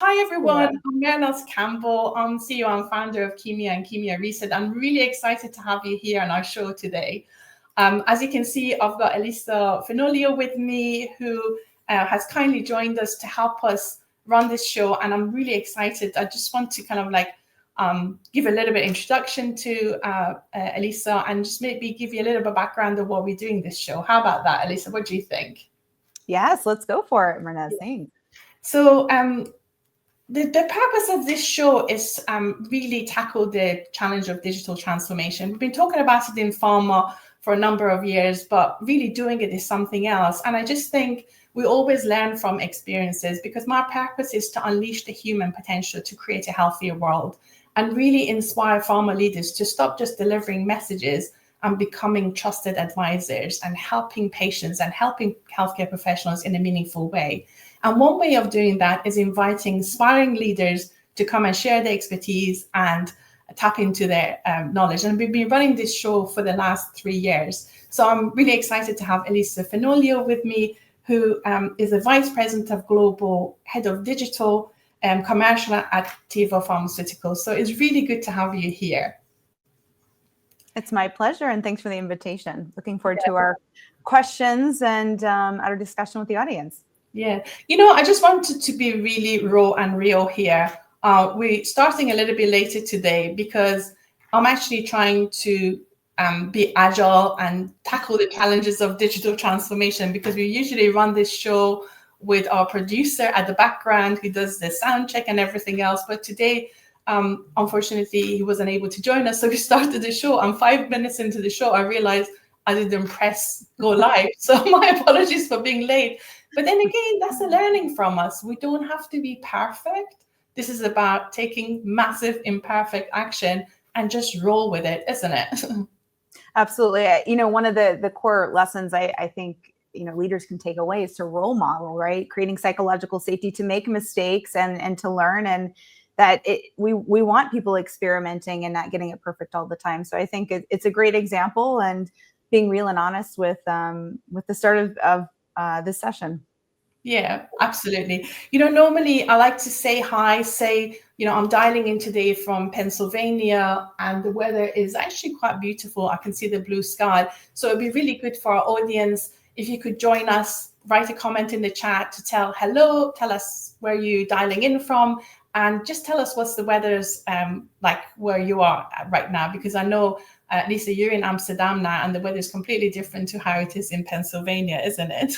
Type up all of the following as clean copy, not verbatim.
Hi everyone, Yeah. I'm Mehrnaz Campbell. I'm CEO and founder of Chemia and Chemia Reset. I'm really excited to have you here on our show today. As you can see, I've got Alyssa Fenoglio with me, who has kindly joined us to help us run this show, and I'm really excited. I just want to kind of like give a little bit introduction to Alyssa and just maybe give you a little bit of background of what we're doing this show. How about that, Alyssa? What do you think? Yes, let's go for it, Mehrnaz. Thanks. So, the purpose of this show is really tackle the challenge of digital transformation. We've been talking about it in pharma for a number of years, but really doing it is something else. And I just think we always learn from experiences, because my purpose is to unleash the human potential to create a healthier world and really inspire pharma leaders to stop just delivering messages and becoming trusted advisors and helping patients and helping healthcare professionals in a meaningful way. And one way of doing that is inviting inspiring leaders to come and share their expertise and tap into their knowledge. And we've been running this show for the last 3 years. So I'm really excited to have Alyssa Fenoglio with me, who is the Vice President of Global Head of Digital Commercial at Teva Pharmaceuticals. So it's really good to have you here. It's my pleasure, and thanks for the invitation. Looking forward to our questions and our discussion with the audience. Yeah, I just wanted to be really raw and real here. We're starting a little bit later today because I'm actually trying to be agile and tackle the challenges of digital transformation, because we usually run this show with our producer at the background who does the sound check and everything else. But today, unfortunately, he wasn't able to join us. So we started the show, and 5 minutes into the show, I realized I didn't press go live. So my apologies for being late. But then again, that's a learning from us. We don't have to be perfect. This is about taking massive imperfect action and just roll with it, isn't it? Absolutely. One of the core lessons I think leaders can take away is to role model, right? Creating psychological safety to make mistakes and to learn, and that we want people experimenting and not getting it perfect all the time. So I think it's a great example, and being real and honest with the start of this session. Yeah, absolutely. Normally I like to say hi, I'm dialing in today from Pennsylvania, and the weather is actually quite beautiful. I can see the blue sky. So it'd be really good for our audience if you could join us, write a comment in the chat to tell hello, tell us where you're dialing in from, and just tell us what's the weather's like where you are right now, because I know, Lisa, you're in Amsterdam now, and the weather is completely different to how it is in Pennsylvania, isn't it?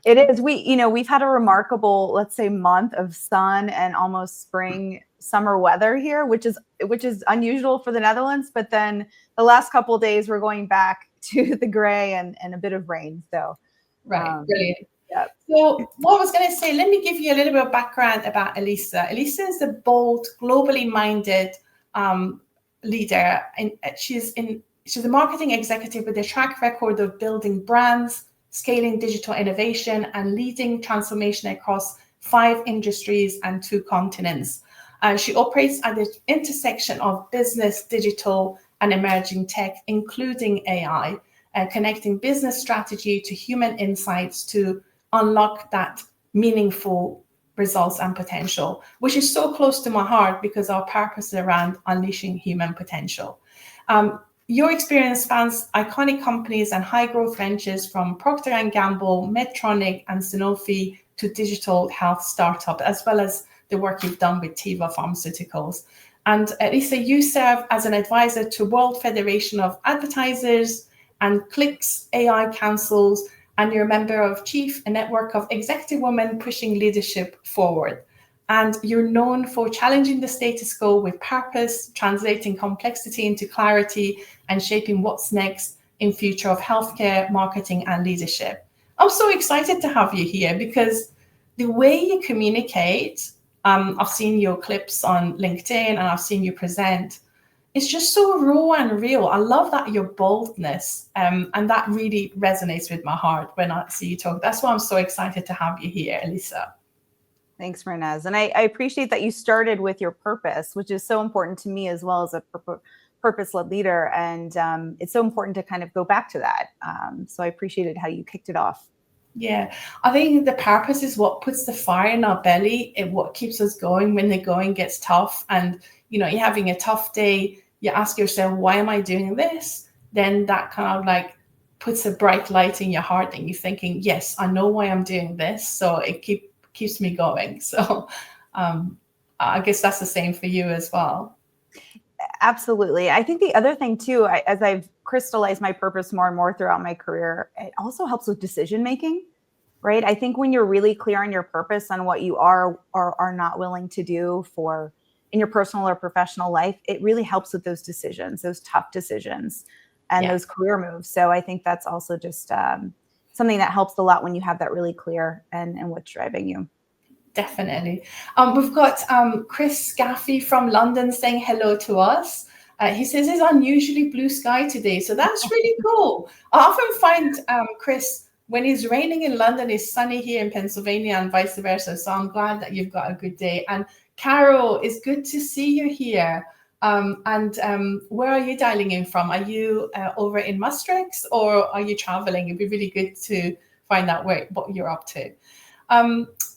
It is. We've had a remarkable, let's say, month of sun and almost spring summer weather here, which is unusual for the Netherlands. But then the last couple of days, we're going back to the gray and a bit of rain. So, right, brilliant. Yeah. So what I was going to say, let me give you a little bit of background about Alyssa. Alyssa is a bold, globally minded leader, and she's a marketing executive with a track record of building brands, scaling digital innovation, and leading transformation across 5 industries and 2 continents. She operates at the intersection of business, digital, and emerging tech, including AI, connecting business strategy to human insights to unlock that meaningful results and potential, which is so close to my heart because our purpose is around unleashing human potential. Your experience spans iconic companies and high growth ventures from Procter & Gamble, Medtronic, and Sanofi to digital health startup, as well as the work you've done with Teva Pharmaceuticals. And Alyssa, you serve as an advisor to World Federation of Advertisers and Clicks AI Councils, and you're a member of Chief, a network of executive women pushing leadership forward. And you're known for challenging the status quo with purpose, translating complexity into clarity, and shaping what's next in future of healthcare, marketing, and leadership. I'm so excited to have you here because the way you communicate, I've seen your clips on LinkedIn and I've seen you present. It's just so raw and real. I love that, your boldness, and that really resonates with my heart when I see you talk. That's why I'm so excited to have you here, Alyssa. Thanks, Mehrnaz. And I appreciate that you started with your purpose, which is so important to me as well as a purpose-led leader. And it's so important to kind of go back to that. So I appreciated how you kicked it off. Yeah, I think the purpose is what puts the fire in our belly and what keeps us going when the going gets tough. And, you're having a tough day, you ask yourself, why am I doing this? Then that kind of like puts a bright light in your heart and you're thinking, yes, I know why I'm doing this. So it keeps me going. So I guess that's the same for you as well. Absolutely. I think the other thing too, as I've crystallized my purpose more and more throughout my career, it also helps with decision making, right? I think when you're really clear on your purpose, on what you are or are not willing to do for in your personal or professional life, it really helps with those decisions, those tough decisions and those career moves. So I think that's also just something that helps a lot when you have that really clear and what's driving you. Definitely. We've got Chris Scaffey from London saying hello to us. He says it's unusually blue sky today, so that's really cool. I often find, Chris, when it's raining in London, it's sunny here in Pennsylvania and vice versa. So I'm glad that you've got a good day. And Carol, it's good to see you here. Where are you dialing in from? Are you over in Maastricht or are you traveling? It'd be really good to find out what you're up to.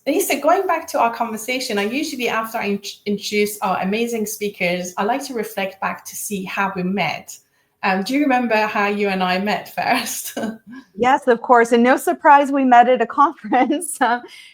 Lisa, going back to our conversation, I usually, after I introduce our amazing speakers, I like to reflect back to see how we met. Do you remember how you and I met first? Yes, of course. And no surprise we met at a conference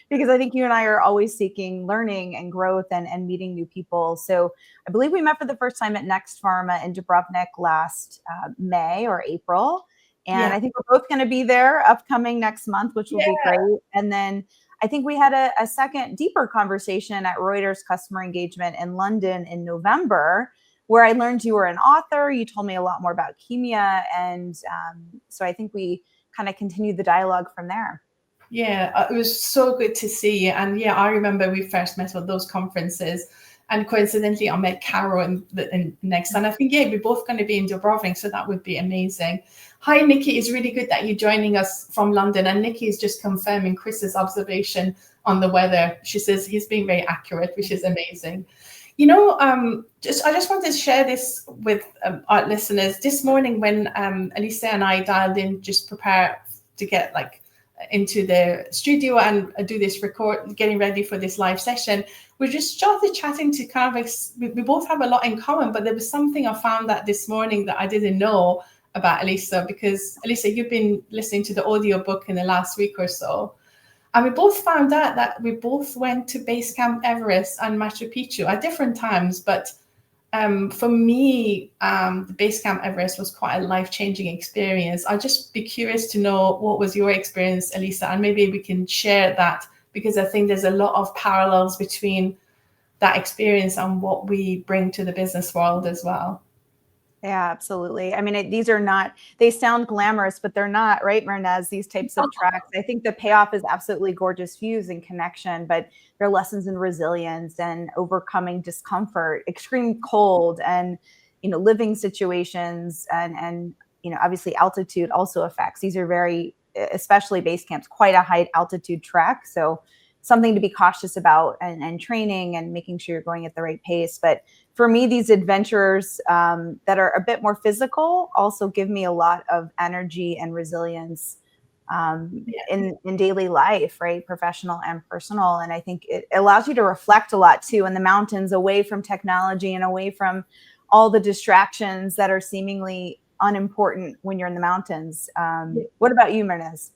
because I think you and I are always seeking learning and growth and meeting new people. So I believe we met for the first time at Next Pharma in Dubrovnik last May or April. And I think we're both going to be there upcoming next month, which will be great. And then I think we had a second deeper conversation at Reuters Customer Engagement in London in November, where I learned you were an author. You told me a lot more about Chemia. And so I think we kind of continued the dialogue from there. Yeah, it was so good to see you. And I remember we first met at those conferences. And coincidentally, I met Carol in next. And I think, we're both going to be in Dubrovnik, so that would be amazing. Hi, Nikki. It's really good that you're joining us from London. And Nikki is just confirming Chris's observation on the weather. She says he's being very accurate, which is amazing. I just wanted to share this with our listeners. This morning when Alyssa and I dialed in, just prepare to get into the studio and do this record, getting ready for this live session, we just started chatting to kind of we both have a lot in common, but there was something I found that this morning that I didn't know about Alyssa, because Alyssa, you've been listening to the audiobook in the last week or so. And we both found out that we both went to Base Camp Everest and Machu Picchu at different times. But for me, the Base Camp Everest was quite a life-changing experience. I'd just be curious to know, what was your experience, Alyssa? And maybe we can share that, because I think there's a lot of parallels between that experience and what we bring to the business world as well. Yeah, absolutely. I mean, these are not, they sound glamorous, but they're not, right, Mehrnaz, these types of tracks. I think the payoff is absolutely gorgeous views and connection, but there are lessons in resilience and overcoming discomfort, extreme cold, and, living situations and obviously altitude also affects. These are very, especially base camps, quite a high altitude track. So something to be cautious about and training and making sure you're going at the right pace. But for me, these adventures that are a bit more physical also give me a lot of energy and resilience in daily life, right? Professional and personal. And I think it allows you to reflect a lot too in the mountains, away from technology and away from all the distractions that are seemingly unimportant when you're in the mountains. What about you, Mehrnaz?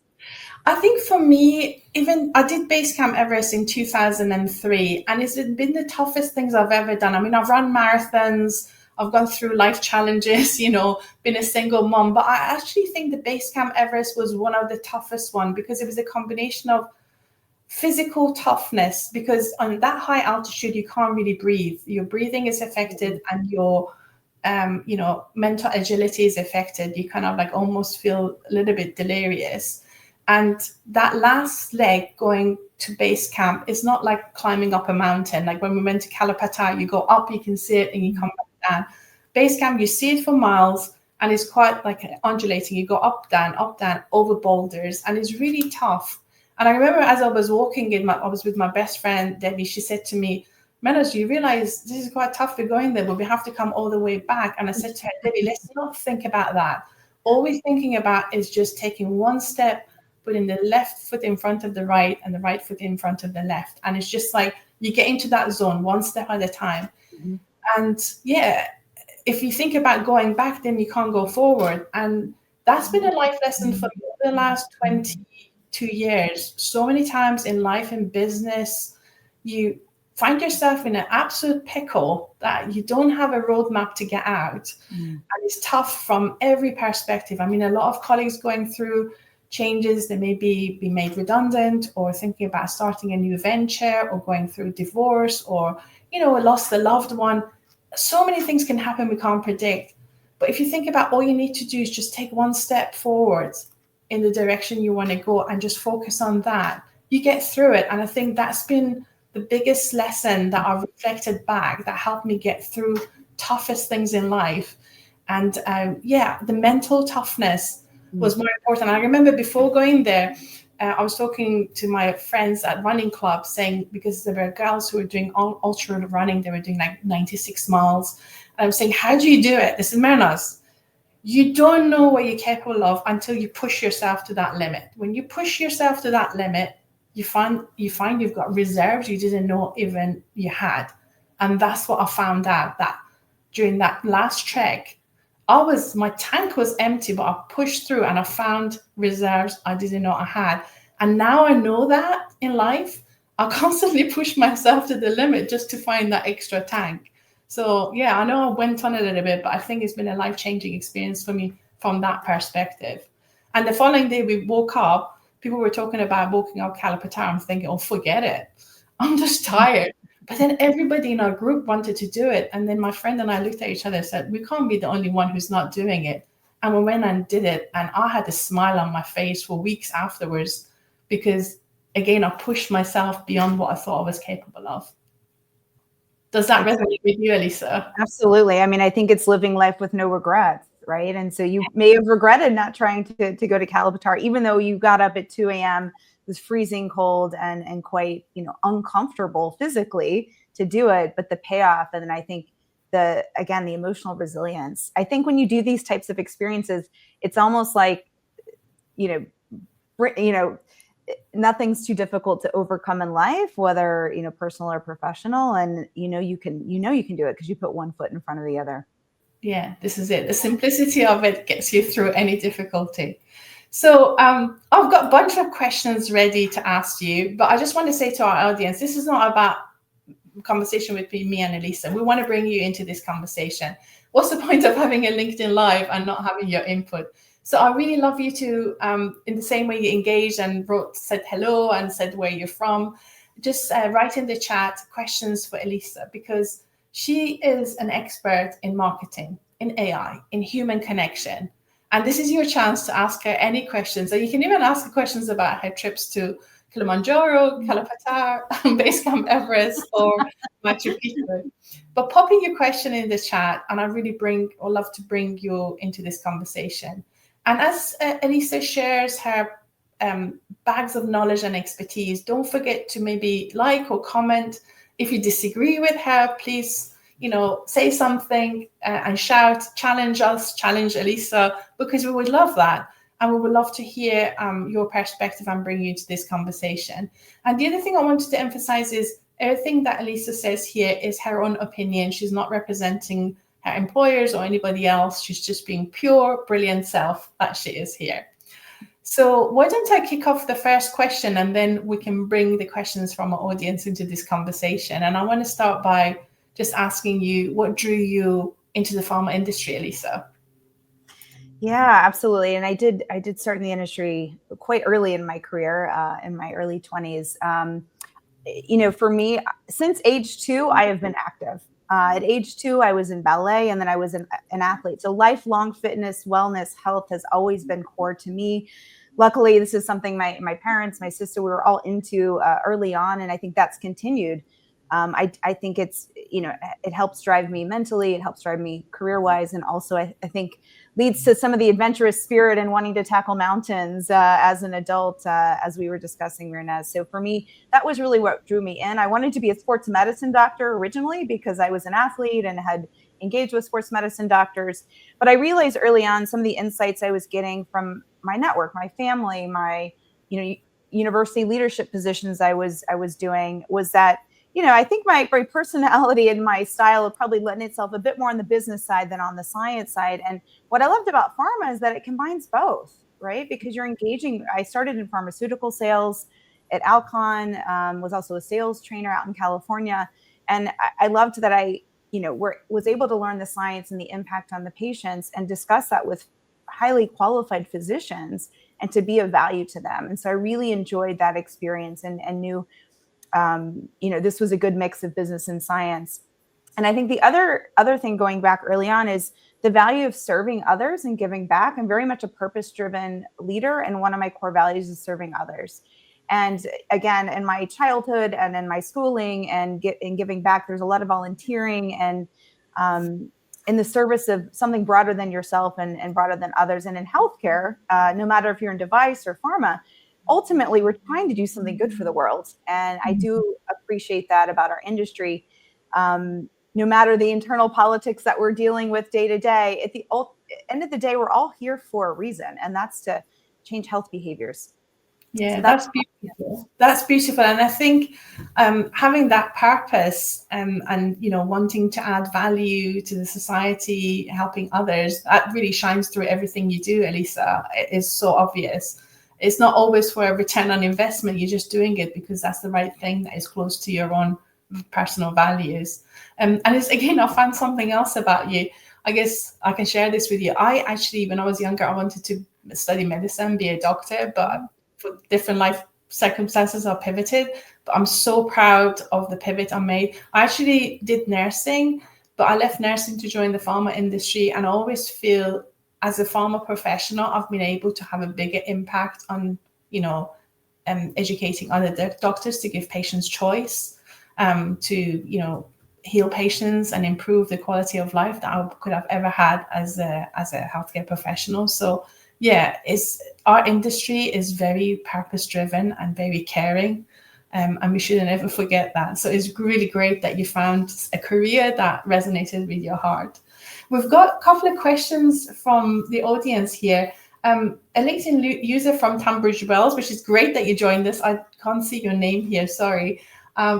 I think for me, even I did Base Camp Everest in 2003, and it's been the toughest things I've ever done. I mean, I've run marathons, I've gone through life challenges, been a single mom, but I actually think the Base Camp Everest was one of the toughest one, because it was a combination of physical toughness, because on that high altitude, you can't really breathe. Your breathing is affected and your mental agility is affected. You kind of almost feel a little bit delirious. And that last leg going to base camp is not like climbing up a mountain. Like when we went to Kalapata, you go up, you can see it, and you come back down. Base camp, you see it for miles, and it's quite undulating. You go up, down, over boulders, and it's really tough. And I remember as I was walking I was with my best friend, Debbie. She said to me, Mehrnaz, you realize this is quite tough. We're going there, but we have to come all the way back. And I said to her, Debbie, let's not think about that. All we're thinking about is just taking one step putting the left foot in front of the right and the right foot in front of the left. And it's just like you get into that zone one step at a time. Mm-hmm. And yeah, if you think about going back, then you can't go forward. And that's been a life lesson for me the last 22 years. So many times in life and business, you find yourself in an absolute pickle that you don't have a roadmap to get out. And it's tough from every perspective. I mean, a lot of colleagues going through changes, they may be made redundant or thinking about starting a new venture or going through divorce or, lost a loved one. So many things can happen we can't predict. But if you think about all you need to do is just take one step forward in the direction you want to go and just focus on that, you get through it. And I think that's been the biggest lesson that I've reflected back that helped me get through toughest things in life. And the mental toughness was more important. I remember before going there, I was talking to my friends at running clubs saying, because there were girls who were doing ultra running, they were doing like 96 miles. And I was saying, how do you do it? This is Mehrnaz. You don't know what you're capable of until you push yourself to that limit. When you push yourself to that limit, you find you've got reserves you didn't know even you had. And that's what I found out, that during that last trek, my tank was empty, but I pushed through and I found reserves I didn't know I had. And now I know that in life, I constantly push myself to the limit just to find that extra tank. So yeah, I know I went on a little bit, but I think it's been a life-changing experience for me from that perspective. And the following day we woke up, people were talking about walking out Calapatar. I'm thinking, oh, forget it. I'm just tired. But then everybody in our group wanted to do it. And then my friend and I looked at each other and said, we can't be the only one who's not doing it. And we went and did it. And I had a smile on my face for weeks afterwards because, again, I pushed myself beyond what I thought I was capable of. Does that resonate with you, Alyssa? Absolutely. I mean, I think it's living life with no regrets, right? And so you may have regretted not trying to go to Calapatar, even though you got up at 2 a.m., it was freezing cold and quite, uncomfortable physically to do it, but the payoff. And then I think the emotional resilience. I think when you do these types of experiences, it's almost like, nothing's too difficult to overcome in life, whether, personal or professional. And, you can do it because you put one foot in front of the other. Yeah, this is it. The simplicity of it gets you through any difficulty. So I've got a bunch of questions ready to ask you, but I just want to say to our audience, this is not about conversation with me and Alyssa. We want to bring you into this conversation. What's the point of having a LinkedIn Live and not having your input? So I really love you to, in the same way you engaged and said hello and said where you're from, just write in the chat questions for Alyssa, because she is an expert in marketing, in AI, in human connection. And this is your chance to ask her any questions. So you can even ask her questions about her trips to Kilimanjaro, Calapatar, Base Camp Everest, or Machu Picchu. But popping your question in the chat, and I really love to bring you into this conversation. And as Alyssa shares her bags of knowledge and expertise, don't forget to maybe like or comment. If you disagree with her, please, say something and shout, challenge us, challenge Alyssa, because we would love that. And we would love to hear your perspective and bring you into this conversation. And the other thing I wanted to emphasize is everything that Alyssa says here is her own opinion. She's not representing her employers or anybody else. She's just being pure, brilliant self that she is here. So why don't I kick off the first question, and then we can bring the questions from our audience into this conversation. And I want to start by just asking you, what drew you into the pharma industry, Alyssa? Yeah, absolutely. And I did start in the industry quite early in my career, in my early 20s. For me, since age 2, I have been active. At age 2, I was in ballet, and then I was an athlete. So lifelong fitness, wellness, health has always been core to me. Luckily, this is something my parents, my sister, we were all into early on, and I think that's continued. I think it's, it helps drive me mentally, it helps drive me career-wise, and also I think leads to some of the adventurous spirit and wanting to tackle mountains as an adult, as we were discussing, Mehrnaz. So for me, that was really what drew me in. I wanted to be a sports medicine doctor originally because I was an athlete and had engaged with sports medicine doctors. But I realized early on some of the insights I was getting from my network, my family, my university leadership positions I was doing, was that, I think my personality and my style have probably lent itself a bit more on the business side than on the science side. And what I loved about pharma is that it combines both, right? Because you're engaging. I started in pharmaceutical sales at Alcon, was also a sales trainer out in California. And I loved that I, was able to learn the science and the impact on the patients and discuss that with highly qualified physicians and to be of value to them. And so I really enjoyed that experience and knew, this was a good mix of business and science. And I think the other thing going back early on is the value of serving others and giving back. I'm very much a purpose-driven leader, and one of my core values is serving others. And again, in my childhood and in my schooling and in giving back, there's a lot of volunteering and in the service of something broader than yourself and broader than others. And in healthcare, no matter if you're in device or pharma, ultimately we're trying to do something good for the world. And I do appreciate that about our industry. No matter the internal politics that we're dealing with day to day, at the end of the day, we're all here for a reason, and that's to change health behaviors. Yeah, so that's beautiful. That's beautiful. And I think having that purpose and, wanting to add value to the society, helping others, that really shines through everything you do, Alyssa. It is so obvious. It's not always for a return on investment. You're just doing it because that's the right thing that is close to your own personal values. And it's, again, I found something else about you. I guess I can share this with you. I actually, when I was younger, I wanted to study medicine, be a doctor, but for different life circumstances, I pivoted. But I'm so proud of the pivot I made. I actually did nursing, but I left nursing to join the pharma industry. And I always feel as a pharma professional, I've been able to have a bigger impact on, educating other doctors to give patients choice, to, heal patients and improve the quality of life that I could have ever had as a healthcare professional. So yeah, our industry is very purpose-driven and very caring, and we shouldn't ever forget that. So it's really great that you found a career that resonated with your heart. We've got a couple of questions from the audience here. A LinkedIn user from Tunbridge Wells, which is great that you joined us. I can't see your name here, sorry.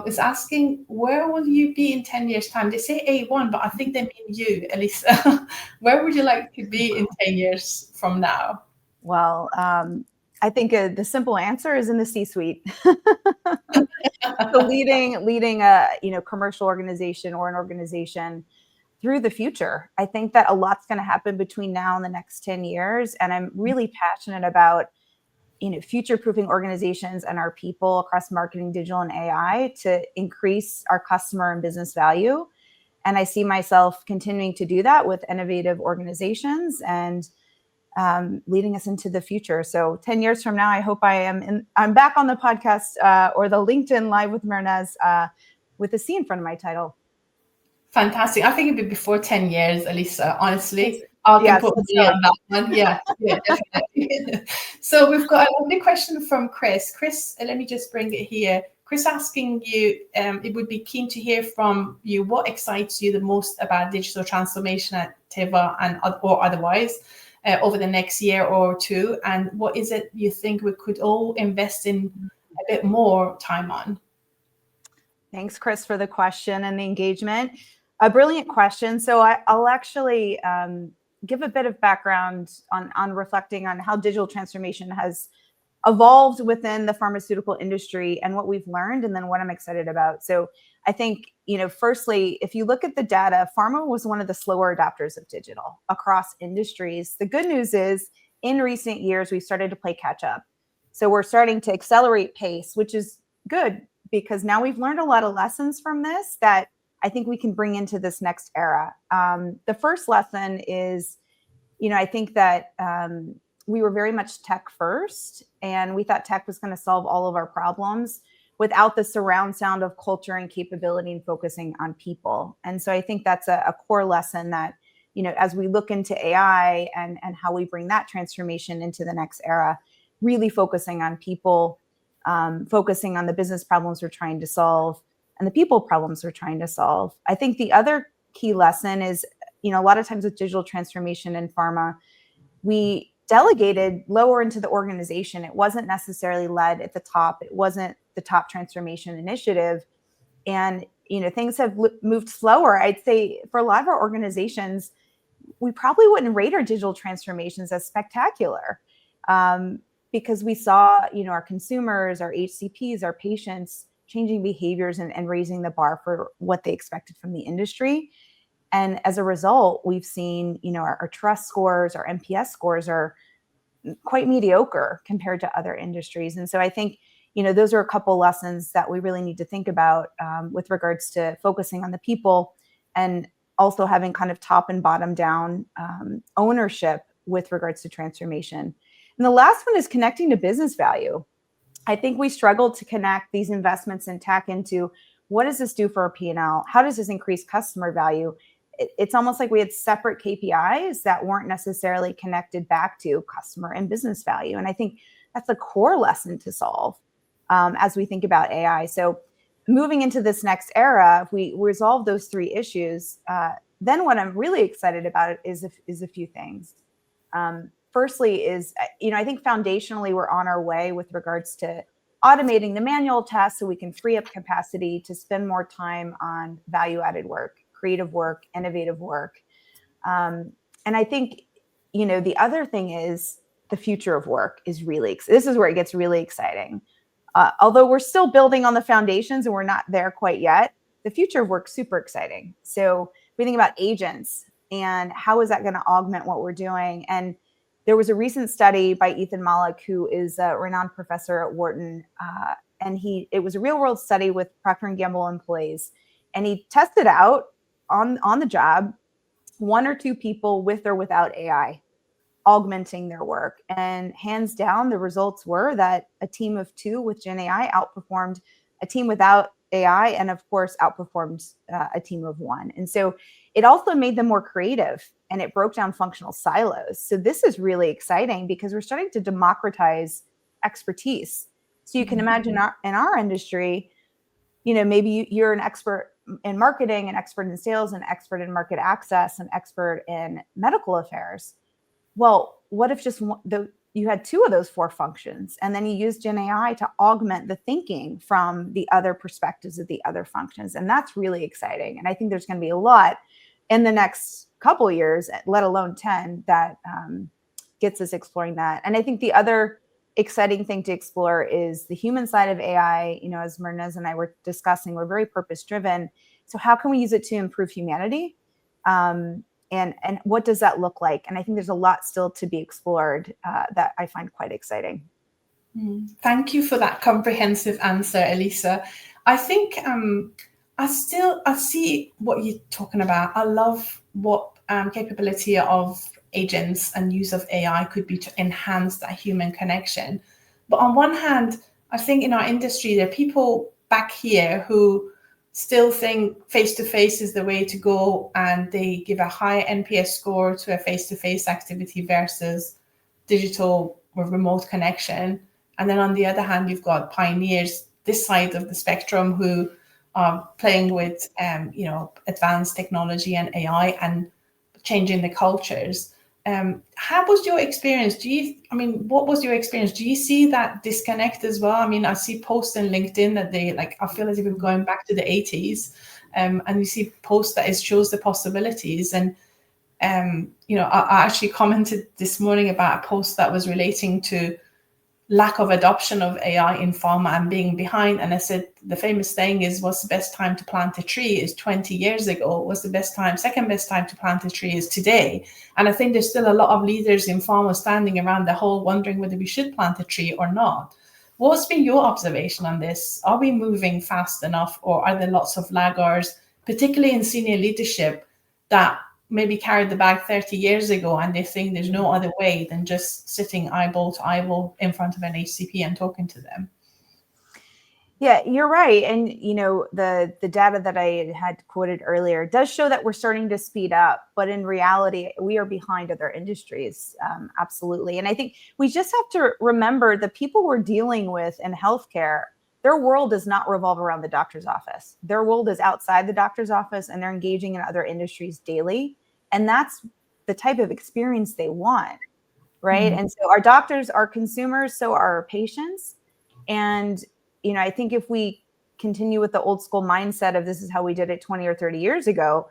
Is asking, where will you be in 10 years' time? They say A1, but I think they mean you, Alyssa. Where would you like to be in 10 years from now? Well, I think the simple answer is in the C-suite. So leading a commercial organization or an organization through the future. I think that a lot's going to happen between now and the next 10 years. And I'm really passionate about future-proofing organizations and our people across marketing, digital, and AI to increase our customer and business value. And I see myself continuing to do that with innovative organizations and leading us into the future. So 10 years from now, I hope I'm back on the podcast or the LinkedIn Live with Mehrnaz with a C in front of my title. Fantastic. I think it'd be before 10 years, Alyssa, honestly. I can put me on that one. Yeah, definitely. So we've got a lovely question from Chris. Chris, let me just bring it here. Chris asking you, it would be keen to hear from you what excites you the most about digital transformation at Teva or otherwise over the next year or two, and what is it you think we could all invest in a bit more time on? Thanks, Chris, for the question and the engagement. A brilliant question. So I'll actually give a bit of background on reflecting on how digital transformation has evolved within the pharmaceutical industry and what we've learned, and then what I'm excited about. So I think, firstly, if you look at the data, pharma was one of the slower adopters of digital across industries. The good news is in recent years, we've started to play catch up. So we're starting to accelerate pace, which is good because now we've learned a lot of lessons from this that I think we can bring into this next era. The first lesson is, I think that we were very much tech first, and we thought tech was going to solve all of our problems without the surround sound of culture and capability and focusing on people. And so I think that's a core lesson that, as we look into AI and how we bring that transformation into the next era, really focusing on people, focusing on the business problems we're trying to solve, and the people problems we're trying to solve. I think the other key lesson is, a lot of times with digital transformation in pharma, we delegated lower into the organization. It wasn't necessarily led at the top. It wasn't the top transformation initiative. And, things have moved slower. I'd say for a lot of our organizations, we probably wouldn't rate our digital transformations as spectacular, because we saw, our consumers, our HCPs, our patients changing behaviors and raising the bar for what they expected from the industry. And as a result, we've seen, our trust scores, our NPS scores are quite mediocre compared to other industries. And so I think, those are a couple lessons that we really need to think about with regards to focusing on the people, and also having kind of top and bottom down ownership with regards to transformation. And the last one is connecting to business value. I think we struggled to connect these investments in tech into what does this do for our P&L? How does this increase customer value? It's almost like we had separate KPIs that weren't necessarily connected back to customer and business value. And I think that's a core lesson to solve as we think about AI. So moving into this next era, if we resolve those three issues, then what I'm really excited about is a few things. Firstly is, I think foundationally we're on our way with regards to automating the manual tasks so we can free up capacity to spend more time on value-added work, creative work, innovative work. And I think, the other thing is the future of work is this is where it gets really exciting. Although we're still building on the foundations and we're not there quite yet, the future of work is super exciting. So we think about agents and how is that going to augment what we're doing. And there was a recent study by Ethan Malik, who is a renowned professor at Wharton, and it was a real world study with Procter & Gamble employees. And he tested out on the job 1 or 2 people with or without AI augmenting their work. And hands down, the results were that a team of 2 with Gen AI outperformed a team without AI, and of course, outperformed a team of 1. And so it also made them more creative, and it broke down functional silos. So this is really exciting because we're starting to democratize expertise. So you can imagine in our industry, maybe you're an expert in marketing, an expert in sales, an expert in market access, an expert in medical affairs. Well, what if just you had 2 of those 4 functions, and then you use Gen AI to augment the thinking from the other perspectives of the other functions? And that's really exciting. And I think there's going to be a lot in the next couple of years, let alone 10, that gets us exploring that. And I think the other exciting thing to explore is the human side of AI. As Mehrnaz and I were discussing, we're very purpose driven. So how can we use it to improve humanity? And what does that look like? And I think there's a lot still to be explored that I find quite exciting. Thank you for that comprehensive answer, Alyssa. I think I see what you're talking about. I love what capability of agents and use of AI could be to enhance that human connection. But on one hand, I think in our industry, there are people back here who still think face-to-face is the way to go, and they give a high NPS score to a face-to-face activity versus digital or remote connection. And then on the other hand, you've got pioneers this side of the spectrum who are playing with advanced technology and AI and changing the cultures. How was your experience? What was your experience? Do you see that disconnect as well? I see posts on LinkedIn that I feel as if we're going back to the 80s, and you see posts that it shows the possibilities. And, I actually commented this morning about a post that was relating to lack of adoption of AI in pharma and being behind. And I said, the famous saying is, what's the best time to plant a tree is 20 years ago. What's the second best time to plant a tree is today. And I think there's still a lot of leaders in pharma standing around the hole wondering whether we should plant a tree or not. What's been your observation on this? Are we moving fast enough, or are there lots of laggards, particularly in senior leadership, that maybe carried the bag 30 years ago and they think there's no other way than just sitting eyeball to eyeball in front of an HCP and talking to them? Yeah, you're right. And, the data that I had quoted earlier does show that we're starting to speed up, but in reality, we are behind other industries. Absolutely. And I think we just have to remember the people we're dealing with in healthcare, their world does not revolve around the doctor's office. Their world is outside the doctor's office, and they're engaging in other industries daily. And that's the type of experience they want, right? And so our doctors are consumers, so are our patients. And, I think if we continue with the old school mindset of this is how we did it 20 or 30 years ago,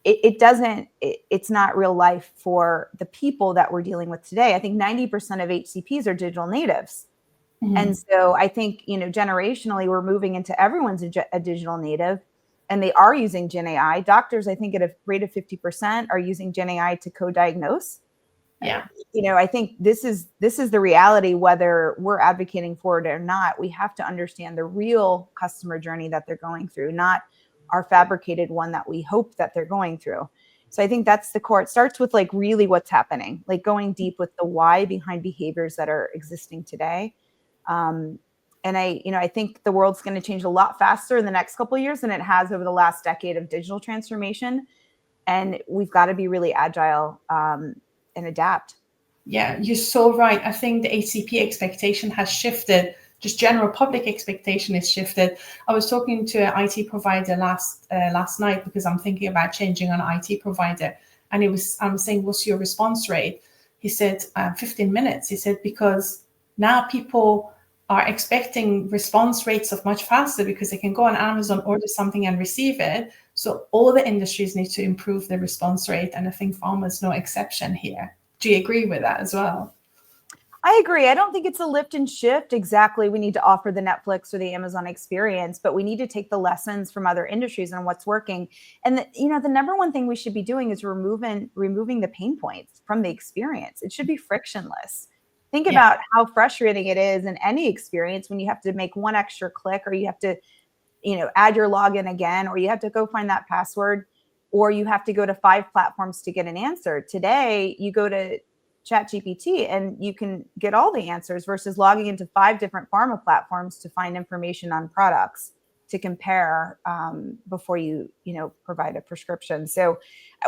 it's not real life for the people that we're dealing with today. I think 90% of HCPs are digital natives. And so I think, generationally, we're moving into everyone's a digital native, and they are using Gen AI. Doctors, I think at a rate of 50% are using Gen AI to co-diagnose. Yeah. I think this is the reality, whether we're advocating for it or not. We have to understand the real customer journey that they're going through, not our fabricated one that we hope that they're going through. So I think that's the core. It starts with like really what's happening, like going deep with the why behind behaviors that are existing today. And I think the world's going to change a lot faster in the next couple of years than it has over the last decade of digital transformation. And we've got to be really agile and adapt. Yeah, you're so right. I think the HCP expectation has shifted. Just general public expectation is shifted. I was talking to an IT provider last night because I'm thinking about changing an IT provider, and I'm saying, "What's your response rate?" He said, 15 minutes. He said, because now people are expecting response rates of much faster because they can go on Amazon, order something and receive it. So all the industries need to improve the response rate, and I think pharma is no exception here. Do you agree with that as well? I agree. I don't think it's a lift and shift exactly. We need to offer the Netflix or the Amazon experience, but we need to take the lessons from other industries and what's working. And the number one thing we should be doing is removing the pain points from the experience. It should be frictionless. Think about how frustrating it is in any experience when you have to make one extra click, or you have to, add your login again, or you have to go find that password, or you have to go to 5 platforms to get an answer. Today, you go to ChatGPT and you can get all the answers versus logging into 5 different pharma platforms to find information on products to compare before you provide a prescription. So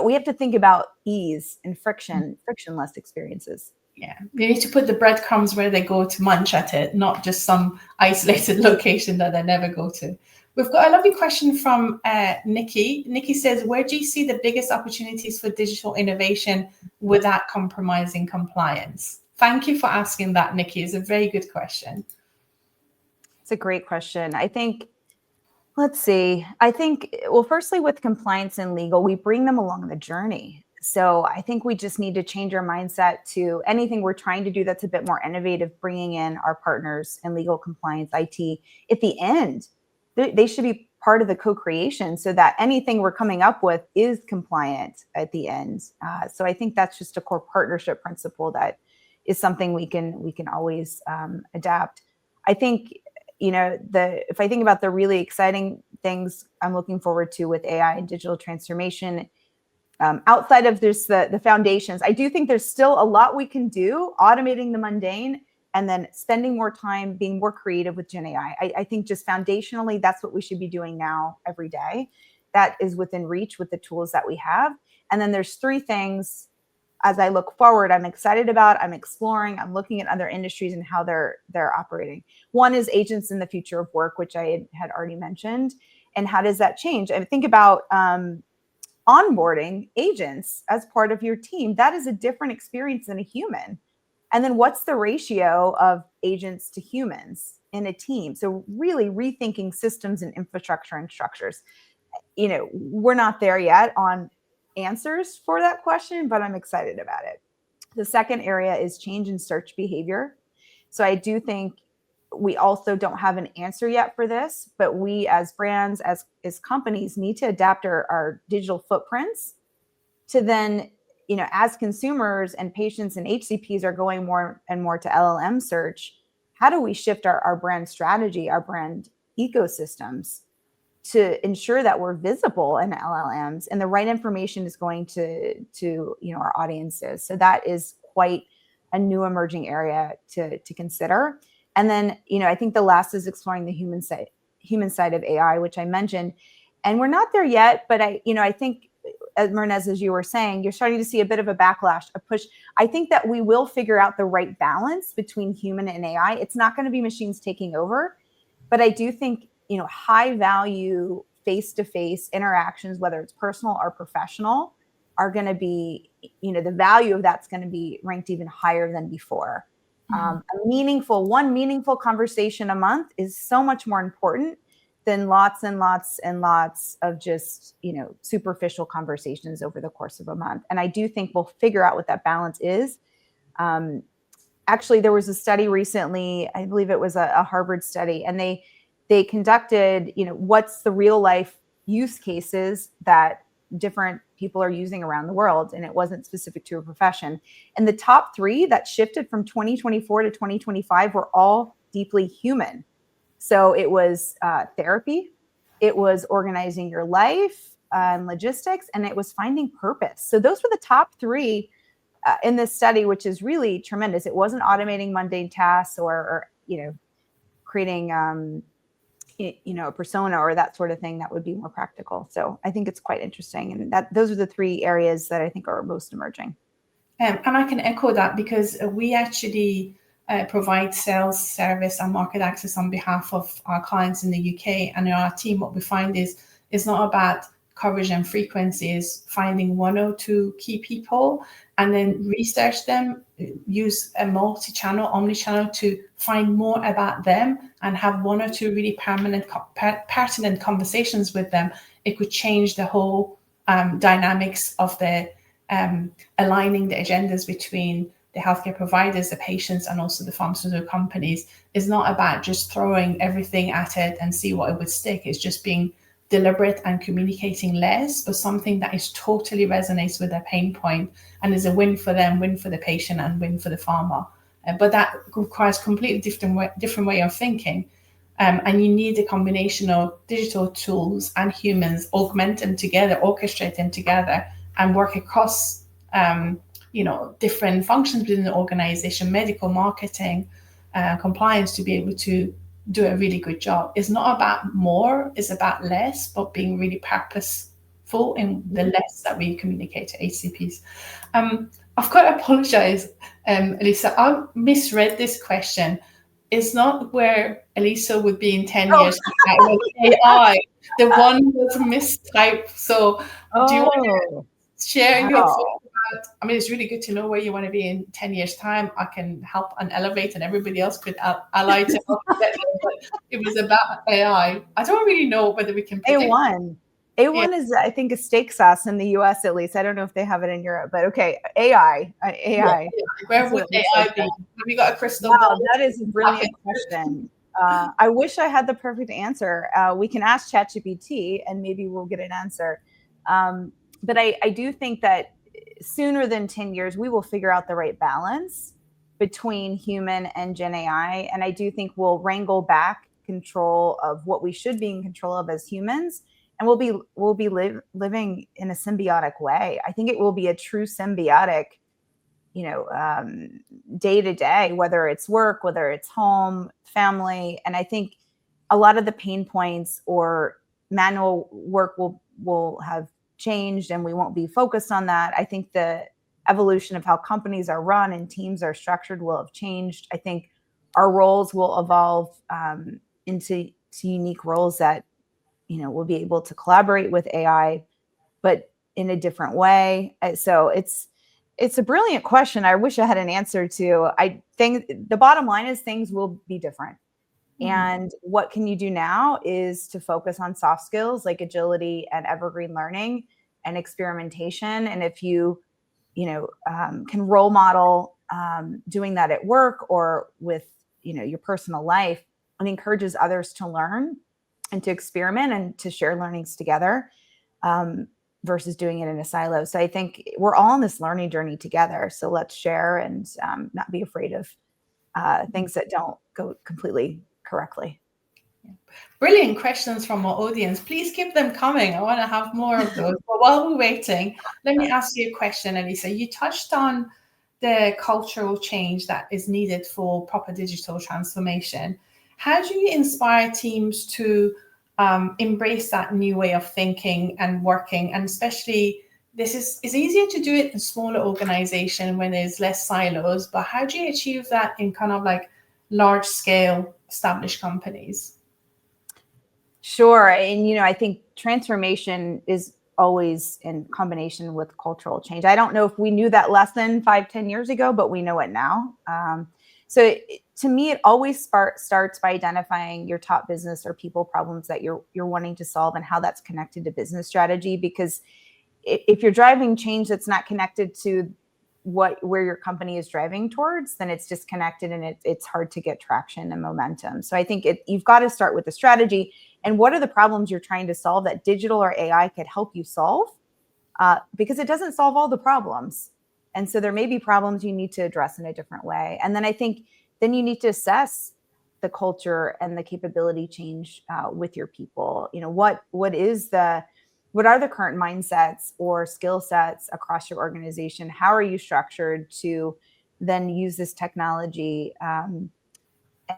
we have to think about ease and frictionless experiences. Yeah, you need to put the breadcrumbs where they go to munch at it, not just some isolated location that they never go to. We've got a lovely question from Nikki. Nikki says, where do you see the biggest opportunities for digital innovation without compromising compliance? Thank you for asking that, Nikki. It's a very good question. It's a great question. I think, let's see. Well, firstly, with compliance and legal, we bring them along the journey. So I think we just need to change our mindset to anything we're trying to do that's a bit more innovative, bringing in our partners in legal, compliance, IT. At the end, they should be part of the co-creation so that anything we're coming up with is compliant at the end. So I think that's just a core partnership principle that is something we can always adapt. I think, if I think about the really exciting things I'm looking forward to with AI and digital transformation, outside of this, the foundations, I do think there's still a lot we can do, automating the mundane, and then spending more time being more creative with Gen AI. I think just foundationally, that's what we should be doing now every day. That is within reach with the tools that we have. And then there's 3 things as I look forward, I'm excited about, I'm exploring, I'm looking at other industries and how they're operating. One is agents in the future of work, which I had already mentioned. And how does that change? And think about onboarding agents as part of your team. That is a different experience than a human. And then what's the ratio of agents to humans in a team? So really rethinking systems and infrastructure and structures. We're not there yet on answers for that question, but I'm excited about it. The second area is change in search behavior. So I do think we also don't have an answer yet for this, but we as brands, as companies, need to adapt our digital footprints to then, as consumers and patients and HCPs are going more and more to LLM search, how do we shift our brand strategy, our brand ecosystems to ensure that we're visible in LLMs and the right information is going to our audiences? So that is quite a new emerging area to consider. And then, I think the last is exploring the human side of AI, which I mentioned. And we're not there yet, but I think, as Mehrnaz, as you were saying, you're starting to see a bit of a backlash, a push. I think that we will figure out the right balance between human and AI. It's not going to be machines taking over, but I do think, high value face-to-face interactions, whether it's personal or professional, are going to be, the value of that's going to be ranked even higher than before. A meaningful conversation a month is so much more important than lots and lots and lots of just, superficial conversations over the course of a month. And I do think we'll figure out what that balance is. Actually, there was a study recently, I believe it was a Harvard study, and they conducted, what's the real life use cases that different people are using around the world. And it wasn't specific to a profession. And the top 3 that shifted from 2024 to 2025 were all deeply human. So it was therapy, it was organizing your life and logistics, and it was finding purpose. So those were the top 3 in this study, which is really tremendous. It wasn't automating mundane tasks or creating a persona or that sort of thing that would be more practical. So I think it's quite interesting. And those are the 3 areas that I think are most emerging. And I can echo that, because we actually provide sales, service, and market access on behalf of our clients in the UK. And in our team, what we find is it's not about coverage and frequency, is finding 1 or 2 key people and then research them, use a multi-channel, omni-channel to find more about them and have 1 or 2 really pertinent conversations with them. It could change the whole dynamics of the aligning the agendas between the healthcare providers, the patients, and also the pharmaceutical companies. Is not about just throwing everything at it and see what it would stick. It's just being deliberate and communicating less, but something that is totally resonates with their pain point and is a win for them, win for the patient, and win for the pharma. But that requires completely different way of thinking. And you need a combination of digital tools and humans, augment them together, orchestrate them together, and work across different functions within the organization, medical, marketing, compliance, to be able to do a really good job. It's not about more, it's about less, but being really purposeful in the less that we communicate to HCPs. I've got to apologize, Alyssa, I misread this question. It's not where Alyssa would be in 10 years with AI. The one was mistyped. So do you want to share your thoughts? It's really good to know where you want to be in 10 years' time. I can help and elevate, and everybody else could ally to help get there. But it was about AI. I don't really know whether we can predict. A1 is, I think, a steak sauce in the US, at least. I don't know if they have it in Europe, but okay. AI. Yeah. Where would AI be? Have you got a crystal ball? That is a brilliant question. I wish I had the perfect answer. We can ask ChatGPT and maybe we'll get an answer. But I do think that sooner than 10 years, we will figure out the right balance between human and Gen AI. And I do think we'll wrangle back control of what we should be in control of as humans. And we'll be living in a symbiotic way. I think it will be a true symbiotic, day to day, whether it's work, whether it's home, family. And I think a lot of the pain points or manual work will have changed, and we won't be focused on that. I think the evolution of how companies are run and teams are structured will have changed. I think our roles will evolve into unique roles that we'll be able to collaborate with AI, but in a different way. So it's a brilliant question. I wish I had an answer to. I think the bottom line is things will be different. And what can you do now is to focus on soft skills like agility and evergreen learning and experimentation. And if you, can role model doing that at work or with, your personal life, and encourages others to learn and to experiment and to share learnings together versus doing it in a silo. So I think we're all on this learning journey together. So let's share and not be afraid of things that don't go completely correctly. Brilliant questions from our audience. Please keep them coming. I want to have more of those. But while we're waiting, let me ask you a question, Alyssa. You touched on the cultural change that is needed for proper digital transformation. How do you inspire teams to embrace that new way of thinking and working? And especially, it's easier to do it in smaller organization when there's less silos, but how do you achieve that in kind of like large scale established companies? Sure. And, I think transformation is always in combination with cultural change. I don't know if we knew that lesson 5-10 years ago, but we know it now. To me, it always starts by identifying your top business or people problems that you're wanting to solve and how that's connected to business strategy. Because if you're driving change that's not connected to where your company is driving towards, then it's disconnected and it's hard to get traction and momentum. So I think you've got to start with the strategy and what are the problems you're trying to solve that digital or AI could help you solve, because it doesn't solve all the problems. And so there may be problems you need to address in a different way. And then I think then you need to assess the culture and the capability change with your people. What are the current mindsets or skill sets across your organization? How are you structured to then use this technology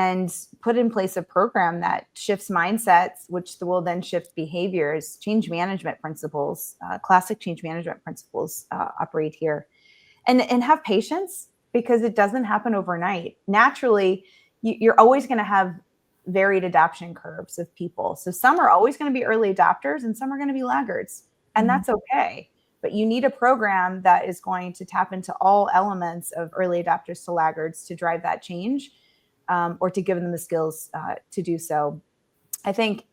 and put in place a program that shifts mindsets, which will then shift behaviors? Change management principles, classic change management principles operate here. And have patience, because it doesn't happen overnight. Naturally, you're always going to have varied adoption curves of people. So some are always going to be early adopters and some are going to be laggards. And that's okay. But you need a program that is going to tap into all elements of early adopters to laggards to drive that change, or to give them the skills to do so. I think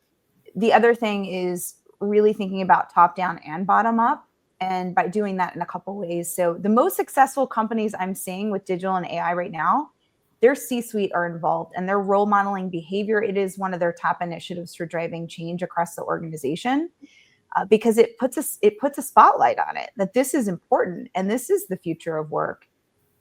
the other thing is really thinking about top down and bottom up. And by doing that in a couple ways. So the most successful companies I'm seeing with digital and AI right now, their C-suite are involved and they're role modeling behavior. It is one of their top initiatives for driving change across the organization, because it puts a spotlight on it that this is important and this is the future of work.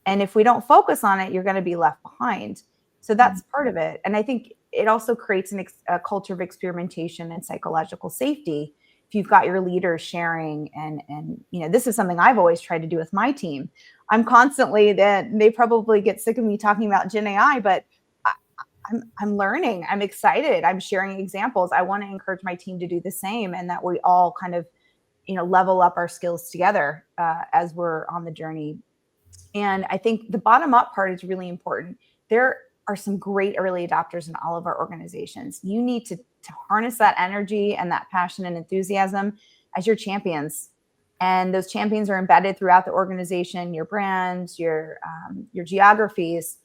And if we don't focus on it, you're going to be left behind. So that's part of it. And I think it also creates a culture of experimentation and psychological safety. If you've got your leaders sharing and this is something I've always tried to do with my team. I'm constantly they probably get sick of me talking about Gen AI, but I'm learning. I'm excited. I'm sharing examples. I want to encourage my team to do the same, and that we all kind of level up our skills together as we're on the journey. And I think the bottom up part is really important. There are some great early adopters in all of our organizations. You need to harness that energy and that passion and enthusiasm as your champions. And those champions are embedded throughout the organization, your brands, your geographies,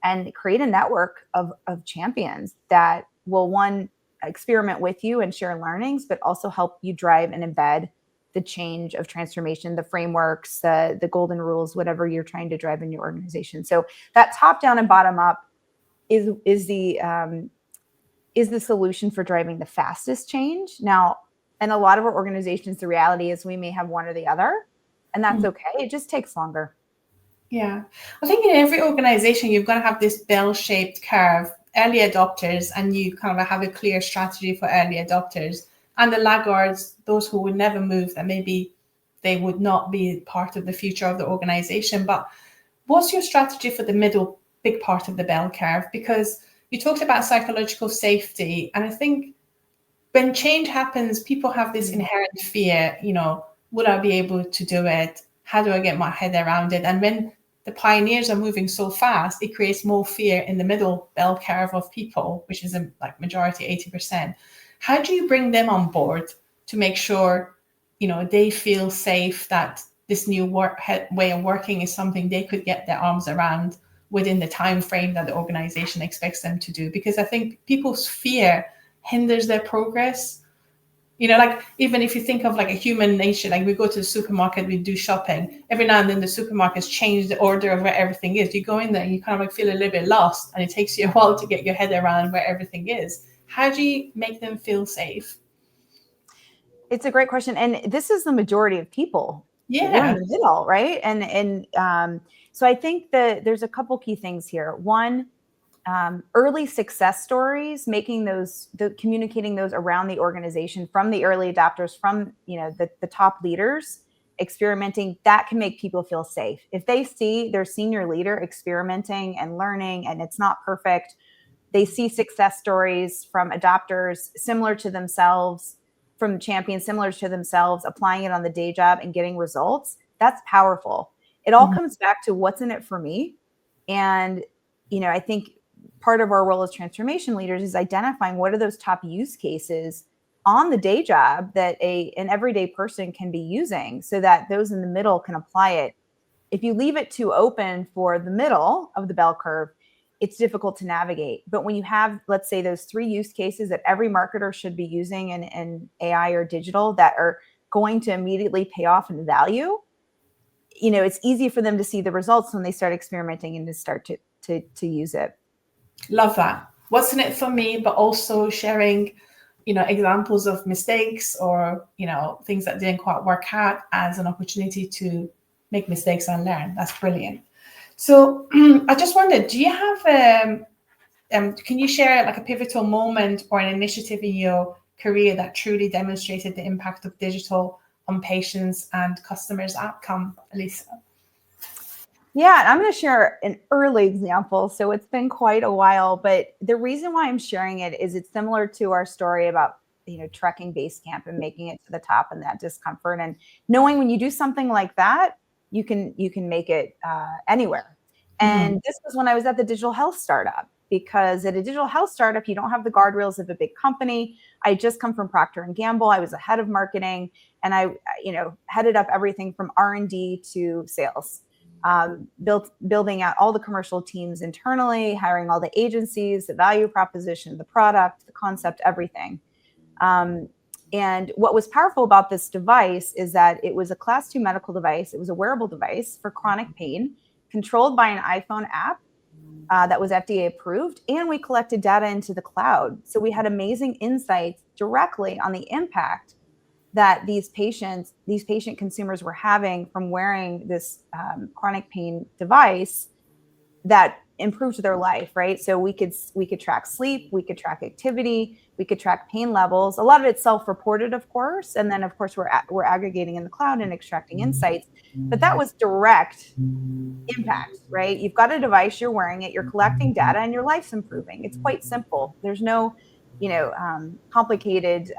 and create a network of champions that will, one, experiment with you and share learnings, but also help you drive and embed the change of transformation, the frameworks, the golden rules, whatever you're trying to drive in your organization. So that top down and bottom up is the solution for driving the fastest change. Now, in a lot of our organizations, the reality is we may have one or the other, and that's okay. It just takes longer. Yeah. I think in every organization, you've got to have this bell-shaped curve, early adopters, and you kind of have a clear strategy for early adopters. And the laggards, those who would never move, that maybe they would not be part of the future of the organization. But what's your strategy for the middle big part of the bell curve? Because you talked about psychological safety. And I think when change happens, people have this inherent fear, will I be able to do it? How do I get my head around it? And when the pioneers are moving so fast, it creates more fear in the middle bell curve of people, which is like majority 80%. How do you bring them on board to make sure, they feel safe, that this new way of working is something they could get their arms around within the time frame that the organization expects them to do? Because I think people's fear hinders their progress. Like even if you think of like a human nature, like we go to the supermarket, we do shopping. Every now and then the supermarkets change the order of where everything is. You go in there and you kind of like feel a little bit lost, and it takes you a while to get your head around where everything is. How do you make them feel safe? It's a great question. And this is the majority of people. Yeah. We're in the middle, right? And so I think that there's a couple key things here. One, early success stories, communicating those around the organization from the early adopters, from the top leaders experimenting, that can make people feel safe. If they see their senior leader experimenting and learning and it's not perfect, they see success stories from adopters similar to themselves, from champions similar to themselves, applying it on the day job and getting results, that's powerful. It all comes back to what's in it for me. And, I think part of our role as transformation leaders is identifying what are those top use cases on the day job that an everyday person can be using so that those in the middle can apply it. If you leave it too open for the middle of the bell curve, it's difficult to navigate. But when you have, let's say, those 3 use cases that every marketer should be using in AI or digital that are going to immediately pay off in value, it's easy for them to see the results when they start experimenting and to start to use it. Love that. What's in it for me, but also sharing, examples of mistakes or, things that didn't quite work out as an opportunity to make mistakes and learn. That's brilliant. So I just wondered, do you have, can you share like a pivotal moment or an initiative in your career that truly demonstrated the impact of digital on patients and customers' outcome, Alyssa? Yeah, and I'm going to share an early example. So it's been quite a while, but the reason why I'm sharing it is it's similar to our story about, trekking base camp and making it to the top and that discomfort, and knowing when you do something like that, you can make it anywhere. And this was when I was at the digital health startup, because at a digital health startup, you don't have the guardrails of a big company. I had just come from Procter & Gamble. I was a head of marketing, and I, headed up everything from R&D to sales. Building out all the commercial teams internally, hiring all the agencies, the value proposition, the product, the concept, everything. And what was powerful about this device is that it was a class 2 medical device. It was a wearable device for chronic pain, controlled by an iPhone app that was FDA approved. And we collected data into the cloud. So we had amazing insights directly on the impact that these patient consumers were having from wearing this chronic pain device that improved their life, right? So we could track sleep, we could track activity, we could track pain levels. A lot of it's self-reported, of course, and then of course we're aggregating in the cloud and extracting insights. But that was direct impact, right? You've got a device, you're wearing it, you're collecting data, and your life's improving. It's quite simple. There's no complicated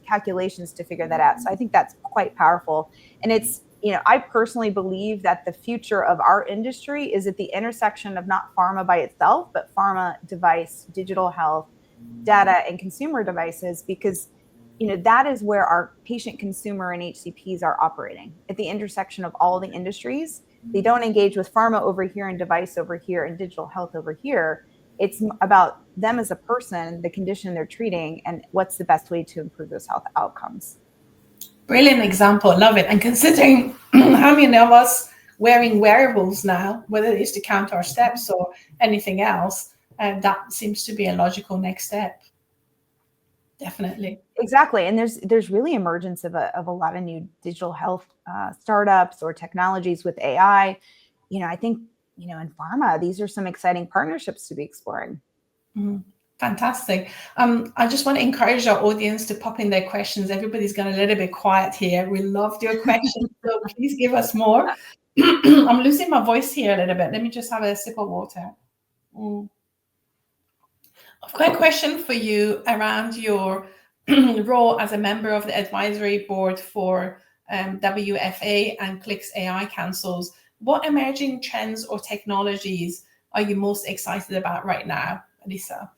calculations to figure that out. So I think that's quite powerful. And it's, I personally believe that the future of our industry is at the intersection of not pharma by itself, but pharma, device, digital health, data, and consumer devices, because, that is where our patient, consumer, and HCPs are operating, at the intersection of all the industries. They don't engage with pharma over here and device over here and digital health over here. It's about them as a person, the condition they're treating, and what's the best way to improve those health outcomes. Brilliant example. Love it. And considering how many of us wearing wearables now, whether it is to count our steps or anything else, that seems to be a logical next step. Definitely. Exactly. And there's really emergence of a lot of new digital health startups or technologies with AI. I think, in pharma, these are some exciting partnerships to be exploring. Fantastic. I just want to encourage our audience to pop in their questions. Everybody's gone a little bit quiet here. We loved your questions, so please give us more. I'm losing my voice here a little bit. Let me just have a sip of water. I've got a question for you around your role as a member of the advisory board for WFA and Clicks AI councils. What emerging trends or technologies are you most excited about right now, Alyssa?